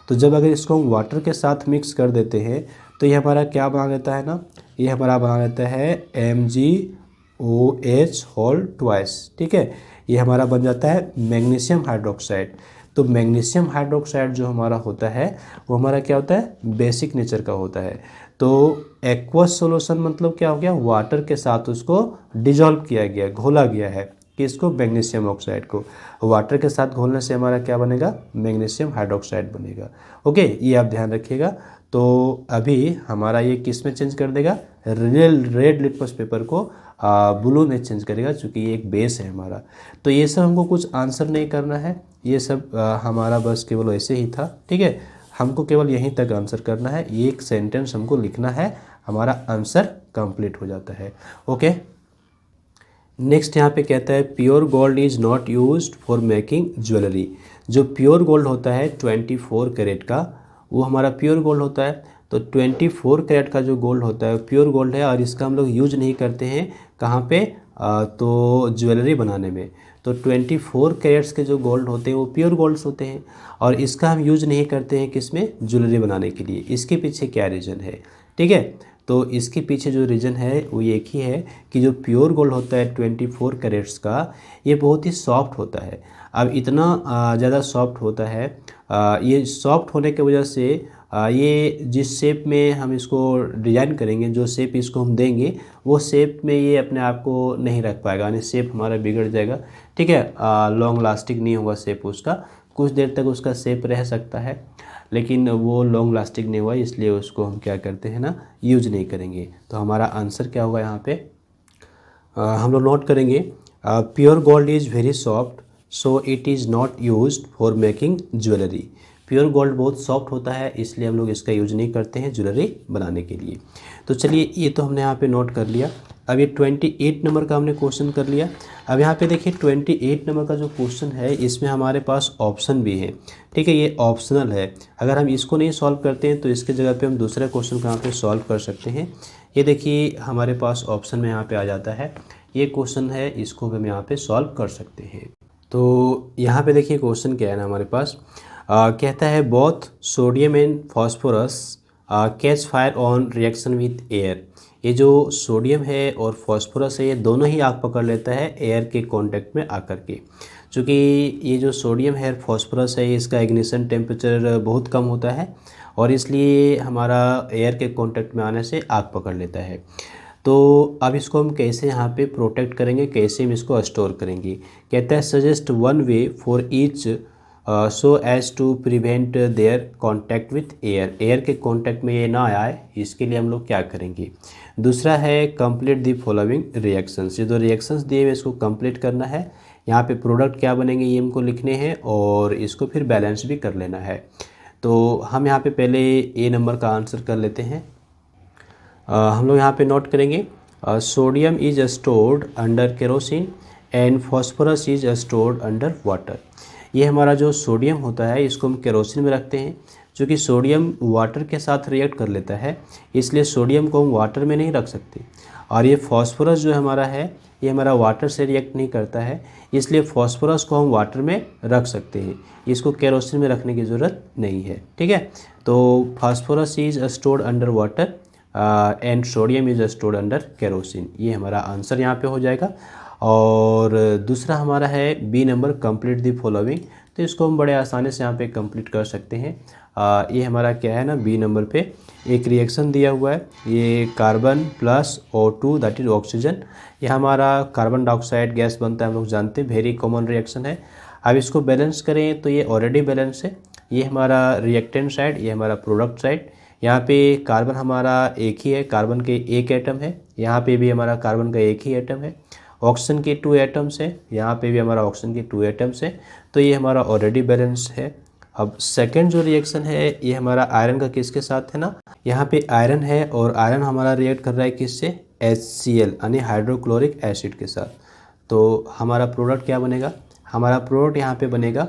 तो जब अगर इसको हम वाटर के साथ मिक्स कर देते हैं तो ये हमारा क्या बना देता है ना, ये हमारा बना देता है MgOH होल ट्वाइस, ठीक है। ये हमारा बन जाता है मैग्नीशियम हाइड्रोक्साइड। तो मैग्नीशियम हाइड्रोक्साइड जो हमारा होता है वो हमारा क्या होता है, बेसिक नेचर का होता है। तो एक्वस सॉल्यूशन मतलब क्या हो गया, वाटर के साथ उसको डिजॉल्व किया गया, घोला गया है किसको, मैग्नीशियम ऑक्साइड को। वाटर के साथ घोलने से हमारा क्या बनेगा, मैग्नीशियम हाइड्रोक्साइड बनेगा। ओके, ये आप ध्यान रखिएगा। तो अभी हमारा ये किस में चेंज कर देगा, रेड लिटमस पेपर को ब्लू में चेंज करेगा, चूँकि ये एक बेस है हमारा। तो ये सब हमको कुछ आंसर नहीं करना है, ये सब हमारा बस केवल ऐसे ही था, ठीक है। हमको केवल यहीं तक आंसर करना है, ये एक सेंटेंस हमको लिखना है, हमारा आंसर कंप्लीट हो जाता है। ओके, नेक्स्ट यहाँ पे कहता है pure gold is not used for making jewellery. जो प्योर गोल्ड होता है 24 कैरेट का, वो हमारा प्योर गोल्ड होता है। तो 24 कैरेट का जो गोल्ड होता है प्योर गोल्ड है और इसका हम लोग यूज नहीं करते हैं कहाँ पे, तो ज्वेलरी बनाने में। तो 24 कैरेट्स के जो गोल्ड होते हैं वो प्योर गोल्ड्स होते हैं, और इसका हम यूज नहीं करते हैं किसमें, ज्वेलरी बनाने के लिए। इसके पीछे क्या रीज़न है, ठीक है। तो इसके पीछे जो रीज़न है वो एक ही है कि जो प्योर गोल्ड होता है 24 कैरेट्स का, ये बहुत ही सॉफ्ट होता है। अब इतना ज़्यादा सॉफ्ट होता है, ये सॉफ्ट होने की वजह से ये जिस शेप में हम इसको डिज़ाइन करेंगे, जो शेप इसको हम देंगे, वो शेप में ये अपने आप को नहीं रख पाएगा, यानी शेप हमारा बिगड़ जाएगा, ठीक है। लॉन्ग लास्टिंग नहीं होगा शेप उसका, कुछ देर तक उसका शेप रह सकता है लेकिन वो लॉन्ग लास्टिंग नहीं हुआ, इसलिए उसको हम क्या करते हैं ना, यूज नहीं करेंगे। तो हमारा आंसर क्या होगा यहाँ पे, हम लोग नोट करेंगे, pure gold is very soft so it is not used for making jewellery. Pure gold बहुत सॉफ्ट होता है, इसलिए हम लोग इसका यूज नहीं करते हैं ज्वेलरी बनाने के लिए। तो चलिए ये तो हमने यहाँ पे नोट कर लिया। अब ये 28 नंबर का हमने क्वेश्चन कर लिया। अब यहाँ पे देखिए 28 नंबर का जो क्वेश्चन है इसमें हमारे पास ऑप्शन भी है, ठीक है, ये ऑप्शनल है। अगर हम इसको नहीं सॉल्व करते हैं तो इसके जगह पे हम दूसरे क्वेश्चन को यहाँ पे सॉल्व कर सकते हैं। ये देखिए हमारे पास ऑप्शन में यहाँ पे आ जाता है, ये क्वेश्चन है, इसको हम यहाँ पे सॉल्व कर सकते हैं। तो यहाँ पे देखिए क्वेश्चन क्या है ना हमारे पास, कहता है both sodium and phosphorus catch fire on reaction with air. ये जो सोडियम है और फॉस्फोरस है ये दोनों ही आग पकड़ लेता है एयर के कांटेक्ट में आकर के। चूँकि ये जो सोडियम है फॉस्फोरस है इसका इग्निशन टेम्परेचर बहुत कम होता है और इसलिए हमारा एयर के कांटेक्ट में आने से आग पकड़ लेता है। तो अब इसको हम कैसे यहाँ पे प्रोटेक्ट करेंगे, कैसे हम इसको स्टोर करेंगे। कहता है suggest one way for each so as to prevent their contact with air. Air के कांटेक्ट में ये ना आए, इसके लिए हम लोग क्या करेंगे। दूसरा है कंप्लीट द फॉलोइंग रिएक्शंस। ये जो रिएक्शंस दिए हुए इसको कंप्लीट करना है। यहाँ पे प्रोडक्ट क्या बनेंगे ये हमको लिखने हैं और इसको फिर बैलेंस भी कर लेना है। तो हम यहाँ पे पहले ए नंबर का आंसर कर लेते हैं। हम लोग यहाँ पे नोट करेंगे sodium is stored under kerosene and phosphorus is stored under water. ये हमारा जो सोडियम होता है इसको हम केरोसिन में रखते हैं। चूँकि सोडियम वाटर के साथ रिएक्ट कर लेता है इसलिए सोडियम को हम वाटर में नहीं रख सकते, और ये फॉस्फोरस जो हमारा है ये हमारा वाटर से रिएक्ट नहीं करता है, इसलिए फॉस्फोरस को हम वाटर में रख सकते हैं, इसको केरोसिन में रखने की ज़रूरत नहीं है, ठीक है। तो phosphorus is stored under water and sodium is stored under kerosene, ये हमारा आंसर यहाँ पे हो जाएगा। और दूसरा हमारा है B number complete the following. तो इसको हम बड़े आसानी से यहाँ पे कंप्लीट कर सकते हैं। ये हमारा क्या है ना, बी नंबर पे एक रिएक्शन दिया हुआ है, ये carbon plus O2 that is oxygen, ये हमारा कार्बन डाइऑक्साइड गैस बनता है, हम लोग जानते हैं, वेरी कॉमन रिएक्शन है। अब इसको बैलेंस करें तो ये ऑलरेडी बैलेंस है, ये हमारा रिएक्टेंट साइड, ये हमारा प्रोडक्ट साइड। यहाँ पे कार्बन हमारा एक ही है, कार्बन के एक एटम है, यहाँ पे भी हमारा कार्बन का एक ही एटम है। ऑक्सीजन के 2 एटम्स है, यहाँ पे भी हमारा ऑक्सीजन के 2 एटम्स है, तो ये हमारा ऑलरेडी बैलेंस है। अब सेकंड जो रिएक्शन है ये हमारा आयरन का किसके साथ है ना, यहाँ पे आयरन है और आयरन हमारा रिएक्ट कर रहा है किससे, HCl यानी हाइड्रोक्लोरिक एसिड के साथ। तो हमारा प्रोडक्ट क्या बनेगा, हमारा प्रोडक्ट यहाँ पे बनेगा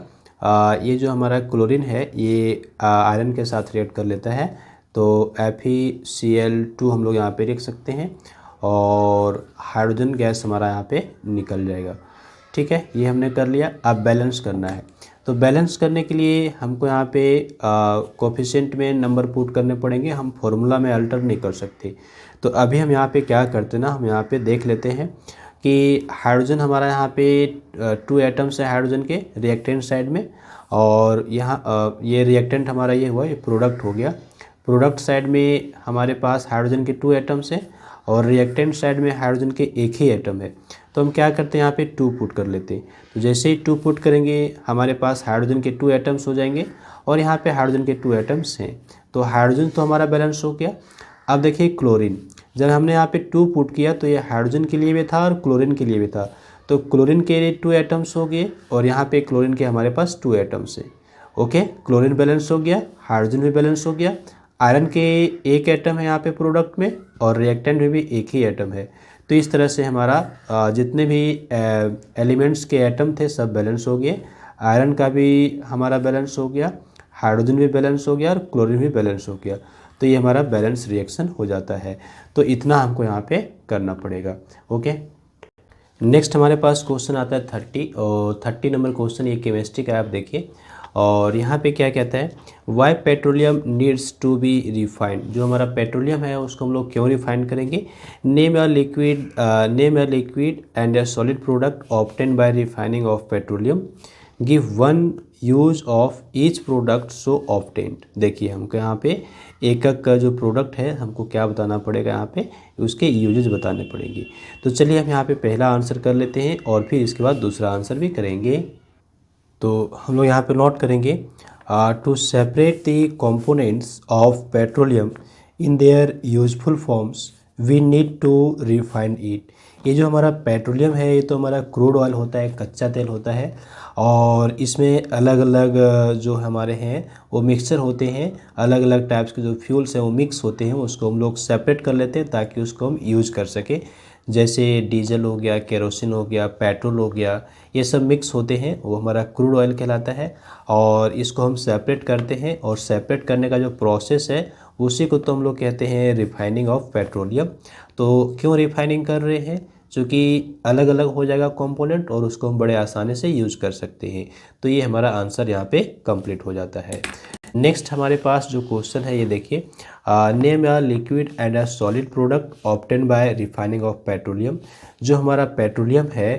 ये जो हमारा क्लोरीन है ये आयरन के साथ रिएक्ट कर लेता है, तो FeCl2 हम लोग यहाँ पे लिख सकते हैं और हाइड्रोजन गैस हमारा यहाँ पे निकल जाएगा, ठीक है। ये हमने कर लिया। अब बैलेंस करना है, तो बैलेंस करने के लिए हमको यहाँ पे कोफिशिएंट में नंबर पुट करने पड़ेंगे, हम फॉर्मूला में अल्टर नहीं कर सकते। तो अभी हम यहाँ पे क्या करते ना, हम यहाँ पे देख लेते हैं कि हाइड्रोजन हमारा यहाँ पे 2 एटम्स है हाइड्रोजन के रिएक्टेंट साइड में, और यहाँ ये रिएक्टेंट हमारा ये हुआ, ये प्रोडक्ट हो गया। प्रोडक्ट साइड में हमारे पास हाइड्रोजन के 2 एटम्स हैं और रिएक्टेंट साइड में हाइड्रोजन के एक ही एटम है, तो हम क्या करते हैं यहाँ पे 2 पुट कर लेते हैं। तो जैसे ही 2 पुट करेंगे हमारे पास हाइड्रोजन के 2 एटम्स हो जाएंगे और यहाँ पे हाइड्रोजन के 2 एटम्स हैं, तो हाइड्रोजन तो हमारा बैलेंस हो गया। अब देखिए क्लोरीन, जब हमने यहाँ पे 2 पुट किया तो ये हाइड्रोजन के लिए भी था और क्लोरीन के लिए भी था, तो क्लोरीन के लिए 2 एटम्स हो गए और यहाँ पे क्लोरीन के हमारे पास 2 एटम्स है। ओके, क्लोरीन बैलेंस हो गया, हाइड्रोजन भी बैलेंस हो गया, आयरन के एक एटम है यहाँ पे प्रोडक्ट में और रिएक्टेंट में भी एक ही एटम है। तो इस तरह से हमारा जितने भी एलिमेंट्स के एटम थे सब बैलेंस हो गए। आयरन का भी हमारा बैलेंस हो गया, हाइड्रोजन भी बैलेंस हो गया और क्लोरीन भी बैलेंस हो गया, तो ये हमारा बैलेंस रिएक्शन हो जाता है। तो इतना हमको यहाँ पे करना पड़ेगा। ओके, नेक्स्ट हमारे पास क्वेश्चन आता है 30 और 30 नंबर क्वेश्चन ये केमिस्ट्री का है, आप देखिए। और यहाँ पे क्या कहता है, why petroleum needs to be refined. जो हमारा पेट्रोलियम है उसको हम लोग क्यों रिफाइन करेंगे। Name a liquid and a solid product obtain bye refining of petroleum, give one use of each product so obtained. देखिए हमको यहाँ पे एक एक का जो प्रोडक्ट है हमको क्या बताना पड़ेगा, यहाँ पे उसके यूजेज बताने पड़ेंगे। तो चलिए हम यहाँ पे पहला आंसर कर लेते हैं और फिर इसके बाद दूसरा आंसर भी करेंगे। तो हम लोग यहाँ पे नोट करेंगे, to separate the components of petroleum in their useful forms we need to refine it. ये जो हमारा पेट्रोलियम है ये तो हमारा क्रूड ऑयल होता है, कच्चा तेल होता है। और इसमें अलग अलग जो हमारे हैं वो मिक्सचर होते हैं, अलग अलग टाइप्स के जो फ्यूल्स हैं वो मिक्स होते हैं, उसको हम लोग सेपरेट कर लेते हैं ताकि उसको हम यूज कर सकें। जैसे डीजल हो गया, केरोसिन हो गया, पेट्रोल हो गया, ये सब मिक्स होते हैं, वो हमारा क्रूड ऑयल कहलाता है। और इसको हम सेपरेट करते हैं और सेपरेट करने का जो प्रोसेस है उसी को तो हम लोग कहते हैं रिफाइनिंग ऑफ पेट्रोलियम। तो क्यों रिफाइनिंग कर रहे हैं, क्योंकि अलग अलग हो जाएगा कंपोनेंट और उसको हम बड़े आसानी से यूज कर सकते हैं। तो ये हमारा आंसर यहाँ पे कंप्लीट हो जाता है। नेक्स्ट हमारे पास जो क्वेश्चन है ये देखिए, name a liquid and a solid product obtain bye refining of petroleum. जो हमारा पेट्रोलियम है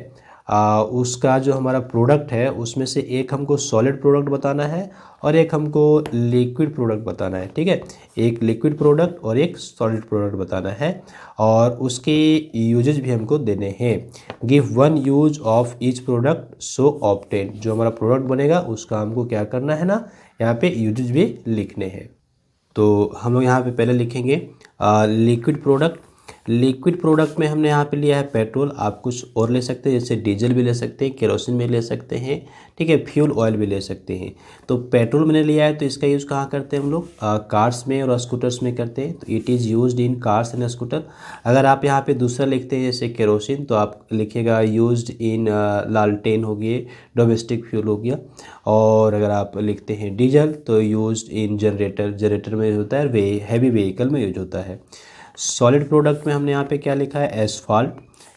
उसका जो हमारा प्रोडक्ट है उसमें से एक हमको सॉलिड प्रोडक्ट बताना है और एक हमको लिक्विड प्रोडक्ट बताना है, ठीक है। एक लिक्विड प्रोडक्ट और एक सॉलिड प्रोडक्ट बताना है और उसके यूजेज भी हमको देने हैं। Give one use of each product so obtain. जो हमारा प्रोडक्ट बनेगा उसका हमको क्या करना है ना, यहाँ पे यूजेज भी लिखने हैं। तो हम लोग यहाँ पे पहले लिखेंगे लिक्विड प्रोडक्ट। लिक्विड प्रोडक्ट में हमने यहाँ पे लिया है पेट्रोल, आप कुछ और ले सकते हैं, जैसे डीजल भी ले सकते हैं, केरोसिन भी ले सकते हैं, ठीक है, फ्यूल ऑयल भी ले सकते हैं। तो पेट्रोल मैंने लिया है तो इसका यूज़ कहाँ करते हैं हम लोग, कार्स में और स्कूटर्स में करते हैं। तो it is used in cars and scooter. अगर आप यहाँ पे दूसरा लिखते हैं जैसे केरोसिन तो आप लिखिएगा यूज्ड इन लालटेन हो गए, डोमेस्टिक फ्यूल हो गया। और अगर आप लिखते हैं डीजल तो यूज्ड इन जनरेटर, जनरेटर में होता है, हैवी व्हीकल में यूज होता है। सॉलिड प्रोडक्ट में हमने यहाँ पे क्या लिखा है, asphalt.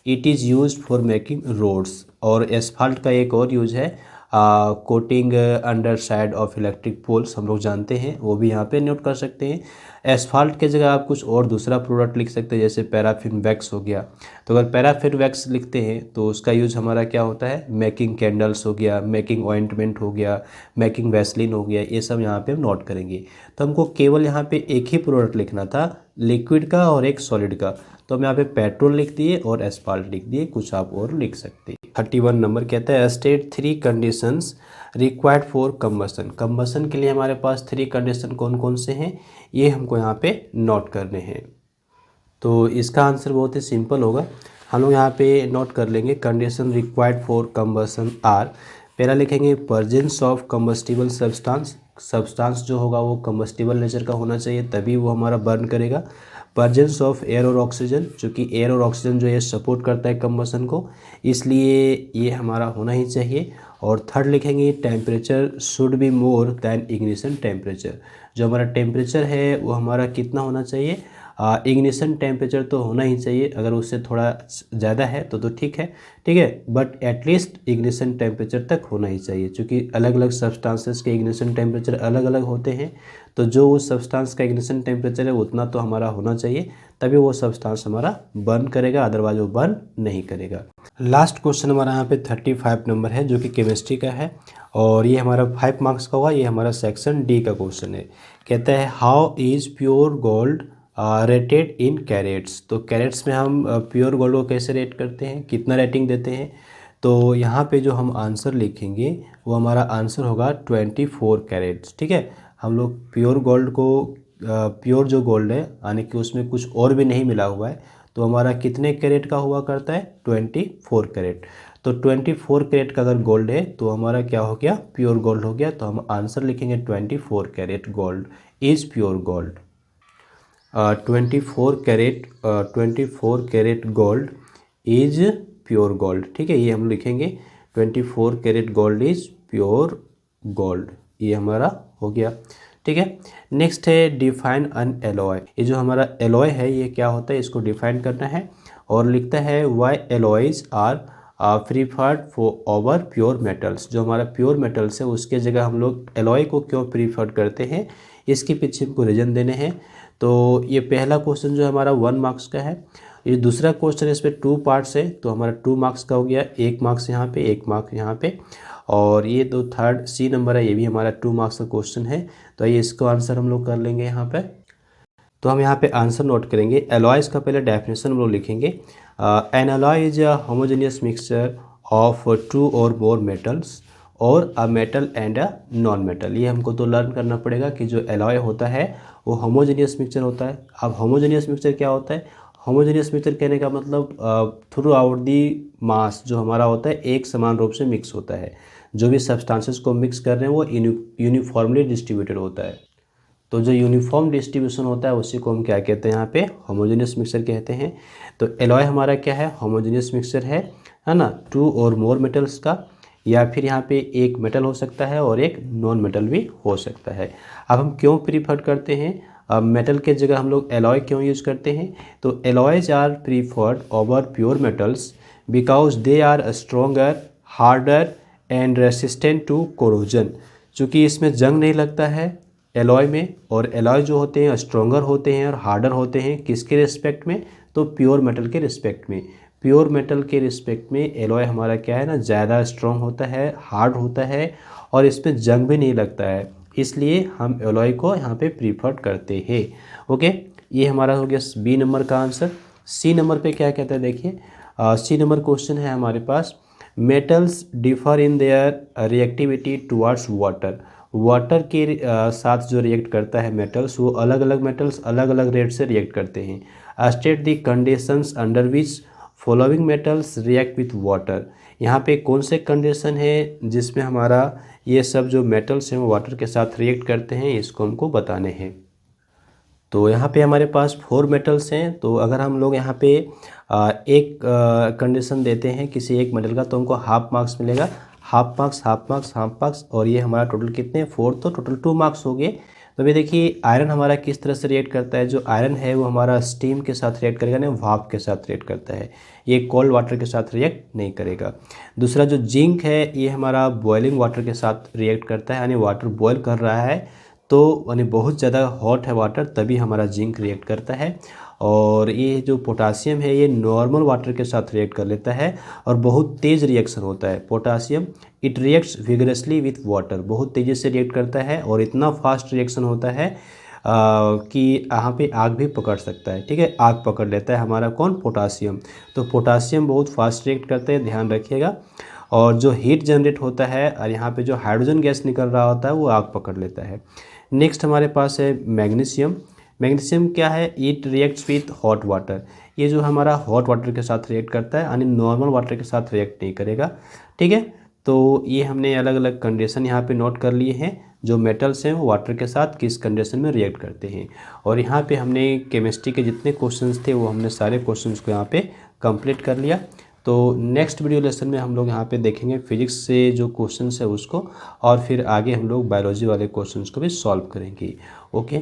It is used for making roads. और एसफाल्ट का एक और यूज है coating underside of electric poles, हम लोग जानते हैं, वो भी यहाँ पे नोट कर सकते हैं। एसफाल्ट के जगह आप कुछ और दूसरा प्रोडक्ट लिख सकते हैं, जैसे पैराफिन वैक्स हो गया। तो अगर पैराफिन वैक्स लिखते हैं तो उसका यूज हमारा क्या होता है, मेकिंग कैंडल्स हो गया, मेकिंग ऑइंटमेंट हो गया, मेकिंग वैसलीन हो गया, ये सब यहाँ पे हम नोट करेंगे। तो हमको केवल यहाँ पे एक ही प्रोडक्ट लिखना था, लिक्विड का और एक सॉलिड का। तो हम यहाँ पे पेट्रोल लिख दिए और एस्फाल्ट लिख दिए, कुछ आप और लिख सकते हैं। 31 नंबर कहता है state 3 conditions required for combustion. Combustion के लिए हमारे पास 3 कंडीशन कौन कौन से हैं ये हमको यहाँ पे नोट करने हैं। तो इसका आंसर बहुत ही सिंपल होगा, हम लोग यहाँ पे नोट कर लेंगे। Condition required for combustion are, पहला लिखेंगे presence of combustible substance. Substance जो होगा वो कम्बस्टिबल नेचर का होना चाहिए तभी वो हमारा बर्न करेगा। प्रेजेंस ऑफ एयर और ऑक्सीजन, चूँकि एयर और ऑक्सीजन जो है सपोर्ट करता है कंबसन को, इसलिए ये हमारा होना ही चाहिए। और थर्ड लिखेंगे temperature should be more than ignition temperature. जो हमारा टेम्परेचर है वो हमारा कितना होना चाहिए, इग्निशन टेम्परेचर तो होना ही चाहिए, अगर उससे थोड़ा ज़्यादा है तो ठीक है, ठीक है, बट एटलीस्ट इग्निशन टेम्परेचर तक होना ही चाहिए। क्योंकि अलग अलग सब्सटेंसेस के इग्निशन टेम्परेचर अलग अलग होते हैं, तो जो उस सब्सटेंस का इग्निशन टेम्परेचर है उतना तो हमारा होना चाहिए, तभी वो सब्सटेंस हमारा बर्न करेगा, अदरवाइज वो बर्न नहीं करेगा। लास्ट क्वेश्चन हमारा यहाँ पे 35 नंबर है जो कि केमिस्ट्री का है और ये हमारा 5 मार्क्स का होगा। ये हमारा सेक्शन डी का क्वेश्चन है। कहता है how is pure gold rated in carats. तो कैरेट्स में हम प्योर गोल्ड को कैसे रेट करते हैं, कितना रेटिंग देते हैं। तो यहाँ पे जो हम आंसर लिखेंगे वो हमारा आंसर होगा 24 कैरेट्स, ठीक है। हम लोग प्योर गोल्ड को प्योर जो गोल्ड है यानी कि उसमें कुछ और भी नहीं मिला हुआ है, तो हमारा कितने कैरेट का हुआ करता है, 24 कैरेट। तो 24 कैरेट का अगर गोल्ड है तो हमारा क्या हो गया, प्योर गोल्ड हो गया। तो हम आंसर लिखेंगे 24 carat gold is pure gold. 24 carat gold is pure gold, ठीक है, ये हम लिखेंगे 24 carat gold is pure gold, ये हमारा हो गया, ठीक है। नेक्स्ट है डिफाइन अन एलॉय। ये जो हमारा एलॉय है ये क्या होता है, इसको डिफाइन करना है। और लिखता है why alloys are preferred for over pure metals. जो हमारा प्योर मेटल्स है उसके जगह हम लोग एलॉय को क्यों प्रीफर्ड करते हैं, इसके पीछे हमको रीज़न देने हैं। तो ये पहला क्वेश्चन जो हमारा 1 मार्क्स का है। ये दूसरा क्वेश्चन है, इस पर 2 पार्ट्स है, तो हमारा 2 मार्क्स का हो गया, 1 मार्क्स यहाँ पे, 1 मार्क्स यहाँ पे। और ये तो थर्ड सी नंबर है, ये भी हमारा 2 मार्क्स का क्वेश्चन है। तो ये इसको आंसर हम लोग कर लेंगे यहाँ पे। तो हम यहाँ पे आंसर नोट करेंगे। एलॉयज का पहले डेफिनेशन हम लोग लिखेंगे। N alloy is a homogeneous mixture of 2 और मोर मेटल्स और a metal and a non metal. ये हमको तो लर्न करना पड़ेगा कि जो एलॉय होता है वो होमोजेनियस मिक्सचर होता है। अब होमोजेनियस मिक्सचर क्या होता है? होमोजेनियस मिक्सचर कहने का मतलब थ्रू आउट दी मास जो हमारा होता है एक समान रूप से मिक्स होता है। जो भी सब्सटेंसेस को मिक्स कर रहे हैं वो यूनिफॉर्मली डिस्ट्रीब्यूटेड होता है। तो जो यूनिफॉर्म डिस्ट्रीब्यूशन होता है उसी को हम क्या कहते हैं, यहाँ पे होमोजेनियस मिक्सचर कहते हैं। तो एलॉय हमारा क्या है? होमोजेनियस मिक्सचर है ना, 2 और मोर मेटल्स का, या फिर यहाँ पे एक मेटल हो सकता है और एक नॉन मेटल भी हो सकता है। अब हम क्यों प्रीफर करते हैं मेटल के जगह हम लोग एलॉय क्यों यूज करते हैं? तो alloys are preferred over pure metals because they are stronger, harder and resistant to corrosion. चूँकि इसमें जंग नहीं लगता है एलॉय में, और एलॉय जो होते हैं स्ट्रोंगर होते हैं और हार्डर होते हैं, किसके रिस्पेक्ट में? तो प्योर मेटल के रिस्पेक्ट में। प्योर मेटल के रिस्पेक्ट में एलॉय हमारा क्या है ना, ज़्यादा स्ट्रॉन्ग होता है, हार्ड होता है और इसमें जंग भी नहीं लगता है, इसलिए हम एलॉय को यहाँ पे प्रीफर करते हैं। ओके, ये हमारा हो गया बी नंबर का आंसर। सी नंबर पे क्या कहता है देखिए, सी नंबर क्वेश्चन है हमारे पास, metals differ in their reactivity towards water. Water के साथ जो रिएक्ट करता है मेटल्स, वो अलग अलग मेटल्स अलग अलग रेट से रिएक्ट करते हैं। State the conditions under which following metals react with water. यहाँ पे कौन से कंडीशन है जिसमें हमारा ये सब जो मेटल्स हैं वो वाटर के साथ रिएक्ट करते हैं, इसको हमको बताने हैं। तो यहाँ पे हमारे पास 4 मेटल्स हैं। तो अगर हम लोग यहाँ पे एक कंडीशन देते हैं किसी एक मेटल का, तो हमको हाफ मार्क्स मिलेगा। Half marks, half marks, half marks, और ये हमारा टोटल कितने, 4, तो टोटल 2 मार्क्स हो गए। तो अभी देखिए आयरन हमारा किस तरह से रिएक्ट करता है। जो आयरन है वो हमारा स्टीम के साथ रिएक्ट करेगा, नहीं भाप के साथ रिएक्ट करता है, ये कोल्ड वाटर के साथ रिएक्ट नहीं करेगा। दूसरा जो जिंक है ये हमारा बॉइलिंग वाटर के साथ रिएक्ट करता है, यानी वाटर बॉयल कर रहा है तो यानी बहुत ज़्यादा हॉट है वाटर, तभी हमारा जिंक रिएक्ट करता है। और ये जो पोटासियम है ये नॉर्मल वाटर के साथ रिएक्ट कर लेता है और बहुत तेज़ रिएक्शन होता है potassium. It reacts vigorously with water, बहुत तेज़ी से रिएक्ट करता है और इतना फास्ट रिएक्शन होता है कि यहाँ पे आग भी पकड़ सकता है। ठीक है, आग पकड़ लेता है हमारा कौन, पोटासियम। तो पोटासियम बहुत फास्ट रिएक्ट करते हैं, ध्यान रखिएगा। और जो हीट जनरेट होता है और यहाँ पे जो हाइड्रोजन गैस निकल रहा होता है वो आग पकड़ लेता है। नेक्स्ट हमारे पास है मैग्नीशियम। मैग्नीशियम क्या है, it reacts with hot water. ये जो हमारा हॉट वाटर के साथ रिएक्ट करता है, यानी नॉर्मल वाटर के साथ रिएक्ट नहीं करेगा। ठीक है, तो ये हमने अलग अलग कंडीशन यहाँ पे नोट कर लिए हैं, जो मेटल्स हैं वो वाटर के साथ किस कंडीशन में रिएक्ट करते हैं। और यहाँ पे हमने केमिस्ट्री के जितने क्वेश्चंस थे वो हमने सारे क्वेश्चंस को यहाँ पे कंप्लीट कर लिया। तो नेक्स्ट वीडियो लेसन में हम लोग यहाँ पे देखेंगे फिजिक्स से जो क्वेश्चंस है उसको, और फिर आगे हम लोग बायोलॉजी वाले क्वेश्चंस को भी सॉल्व करेंगे। ओके।